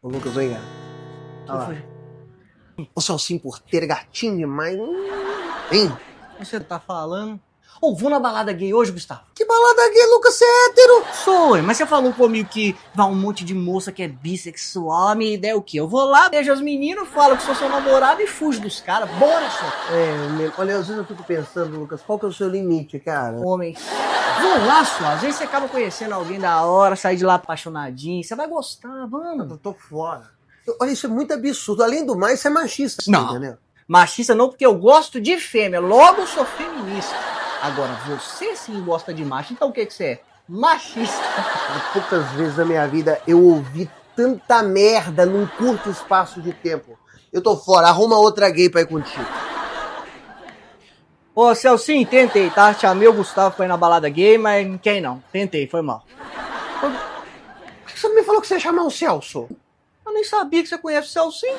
Ô, Lucas, vem cá. Que Olha lá. foi? O Celcinho porteiro, gatinho demais. Hein? O que você tá falando? Ô, vou na balada gay hoje, Gustavo? Que balada gay, Lucas, você é hétero? Sou, mas você falou comigo que vai um monte de moça que é bissexual, a minha ideia é o quê? Eu vou lá, beijo as meninas, falo que sou seu namorado e fujo dos caras. Bora, só. Olha, às vezes eu fico pensando, Lucas, qual que é o seu limite, cara? Homens. Vamos lá, só. Às vezes você acaba conhecendo alguém da hora, sai de lá apaixonadinho, você vai gostar, vamos. Eu tô fora. Olha, isso é muito absurdo. Além do mais, você é machista, Não. entendeu? Machista não, porque eu gosto de fêmea, logo sou feminista. Agora, você sim gosta de macho, então o que você é? Machista. Poucas vezes na minha vida eu ouvi tanta merda num curto espaço de tempo. Eu tô fora, arruma outra gay pra ir contigo. Ô, Celcinho, tentei, tá? Chamei o Gustavo pra ir na balada gay, mas não quem não. Tentei, foi mal. Por que você não me falou que você ia chamar o Celso? Eu nem sabia que você conhece o Celcinho.